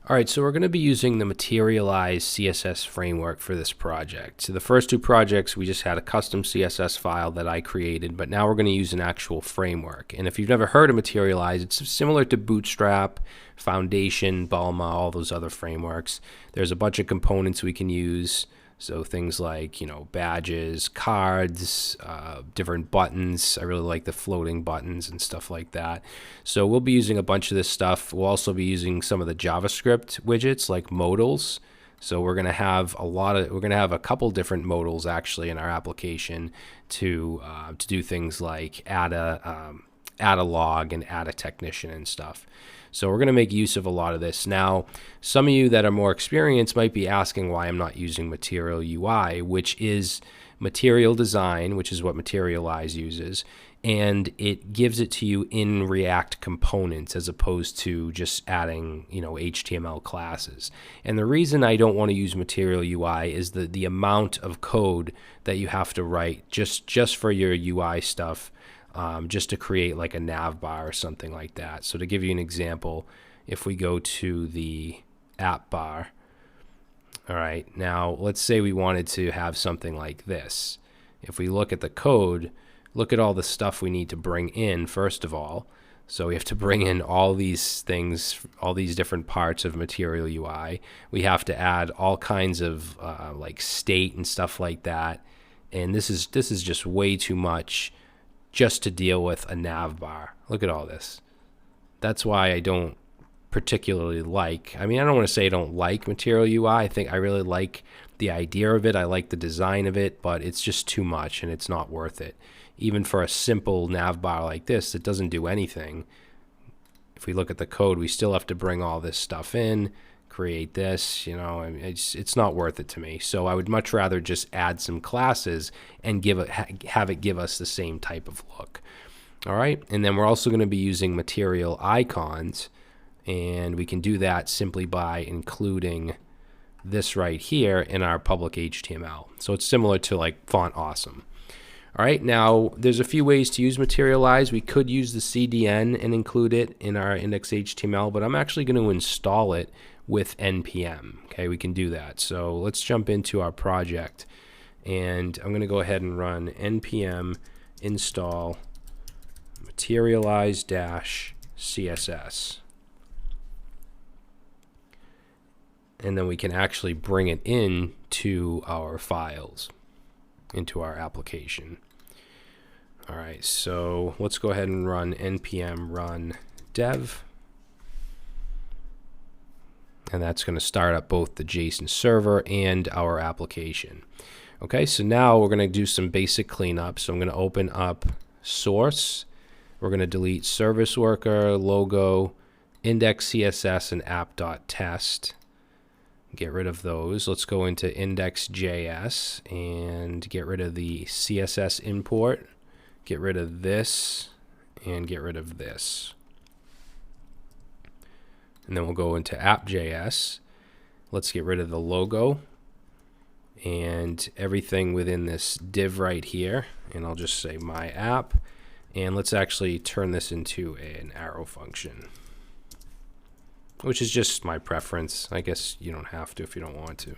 All right, so we're going to be using the Materialize CSS framework for this project. So the first two projects, we just had a custom CSS file that I created, but now we're going to use an actual framework. And if you've never heard of Materialize, it's similar to Bootstrap, Foundation, Bulma, all those other frameworks. There's a bunch of components we can use. So things like, badges, cards, different buttons. I really like the floating buttons and stuff like that. So we'll be using a bunch of this stuff. We'll also be using some of the JavaScript widgets like modals. So we're going to have a couple different modals actually in our application to do things like add a log and add a technician and stuff. So we're going to make use of a lot of this. Now, some of you that are more experienced might be asking why I'm not using Material UI, which is material design, which is what Materialize uses, and it gives it to you in React components as opposed to just adding, HTML classes. And the reason I don't want to use Material UI is the amount of code that you have to write just for your UI stuff. Just to create like a nav bar or something like that. So to give you an example, if we go to the app bar, all right, now let's say we wanted to have something like this. If we look at the code, look at all the stuff we need to bring in first of all. So we have to bring in all these things, all these different parts of Material UI. We have to add all kinds of like state and stuff like that. And this is just way too much just to deal with a nav bar. Look at all this. That's why I don't particularly like, I don't want to say I don't like Material UI. I think I really like the idea of it. I like the design of it, but it's just too much and it's not worth it. Even for a simple nav bar like this that doesn't do anything, if we look at the code, we still have to bring all this stuff in, create this, it's not worth it to me. So I would much rather just add some classes and have it give us the same type of look. All right, and then we're also going to be using material icons, and we can do that simply by including this right here in our public HTML. So it's similar to like Font Awesome. All right, now there's a few ways to use Materialize. We could use the CDN and include it in our index.html, but I'm actually going to install it with npm. Okay, we can do that. So let's jump into our project, and I'm going to go ahead and run npm install materialize-css, and then we can actually bring it in to our files, into our application. All right, so let's go ahead and run npm run dev. And that's going to start up both the JSON server and our application. Okay, so now we're going to do some basic cleanup. So I'm going to open up source. We're going to delete service worker, logo, index CSS, and app.test. Get rid of those. Let's go into index.js and get rid of the CSS import. Get rid of this and get rid of this. And then we'll go into app.js. Let's get rid of the logo and everything within this div right here. And I'll just say my app. And let's actually turn this into an arrow function, which is just my preference. I guess you don't have to if you don't want to.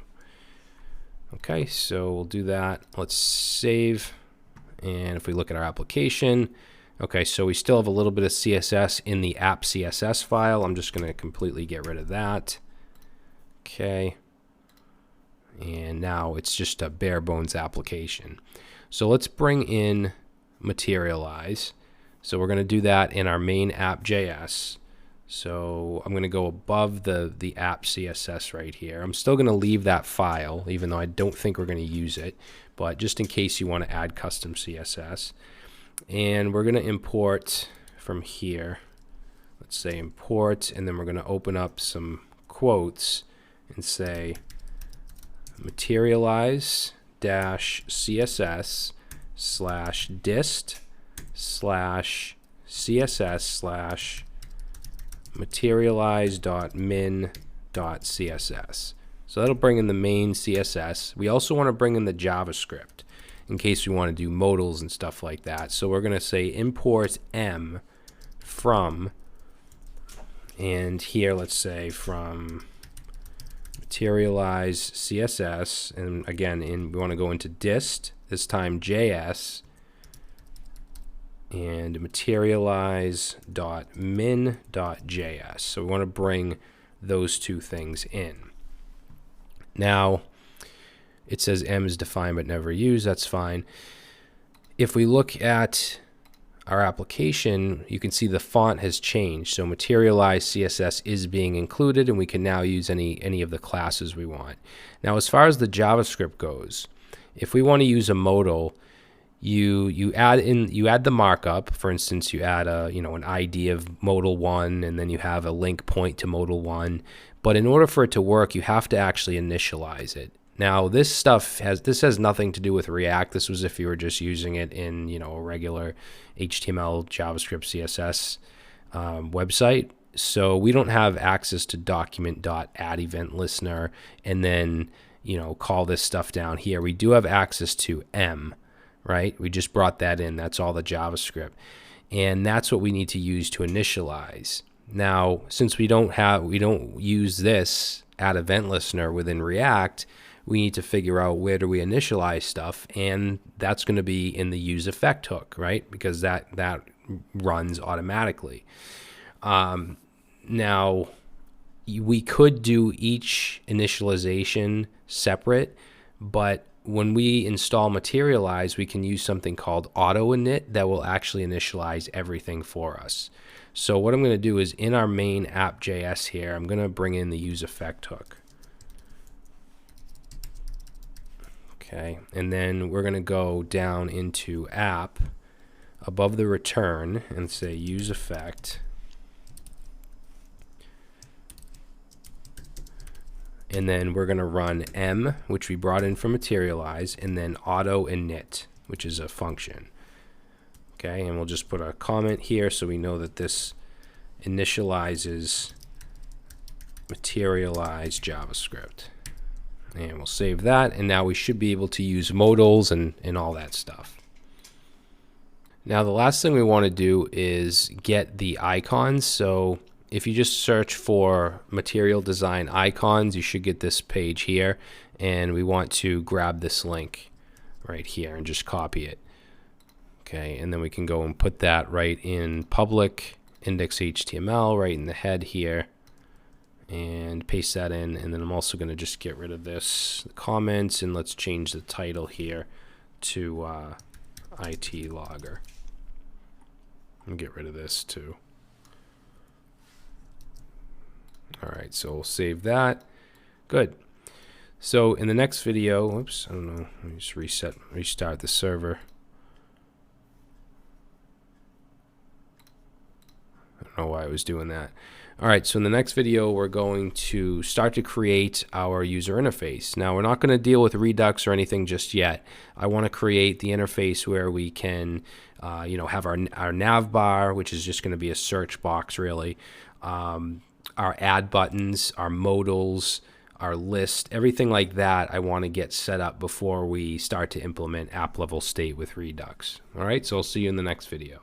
Okay, so we'll do that. Let's save. And if we look at our application, okay, so we still have a little bit of CSS in the app CSS file. I'm just going to completely get rid of that. Okay. And now it's just a bare bones application. So let's bring in Materialize. So we're going to do that in our main app.js. So I'm going to go above the app CSS right here. I'm still going to leave that file, even though I don't think we're going to use it, but just in case you want to add custom CSS. And we're going to import from here. Let's say import, and then we're going to open up some quotes and say materialize-css/dist/materialize.min.css. So that'll bring in the main CSS. We also want to bring in the JavaScript in case we want to do modals and stuff like that. So we're going to say import m from, and here let's say from materialize CSS, and again, we want to go into dist, this time JS, and materialize.min.js. So we want to bring those two things in. Now, it says M is defined but never used. That's fine. If we look at our application, you can see the font has changed. So materialize CSS is being included, and we can now use any of the classes we want. Now, as far as the JavaScript goes, if we want to use a modal, you add the markup. For instance, you add an ID of modal 1, and then you have a link point to modal 1. But in order for it to work, you have to actually initialize it. Now, this has nothing to do with React. This was if you were just using it in a regular HTML, JavaScript, CSS website. So we don't have access to document.addEventListener and then call this stuff down here. We do have access to M, right? We just brought that in. That's all the JavaScript, and that's what we need to use to initialize. Now, since we don't use this addEventListener within React, we need to figure out where do we initialize stuff, and that's going to be in the useEffect hook, right? Because that runs automatically. Now, we could do each initialization separate, but when we install Materialize, we can use something called auto init that will actually initialize everything for us. So what I'm going to do is in our main app.js here, I'm going to bring in the useEffect hook. Okay, and then we're going to go down into app above the return and say useEffect. And then we're going to run M, which we brought in from Materialize, and then auto init, which is a function. Okay, and we'll just put a comment here so we know that this initializes Materialize JavaScript. And we'll save that, and now we should be able to use modals and all that stuff. Now, the last thing we want to do is get the icons. So if you just search for material design icons, you should get this page here, and we want to grab this link right here and just copy it. Okay, and then we can go and put that right in public index.html right in the head here and paste that in. And then I'm also going to just get rid of this comments, and let's change the title here to IT logger and get rid of this too. All right, so we'll save that. Good. So in the next video, whoops, I don't know, let me just restart the server. I don't know why I was doing that. All right, so in the next video, we're going to start to create our user interface. Now, we're not going to deal with Redux or anything just yet. I want to create the interface where we can, have our nav bar, which is just going to be a search box, really. Our add buttons, our modals, our list, everything like that I want to get set up before we start to implement app level state with Redux. All right, so I'll see you in the next video.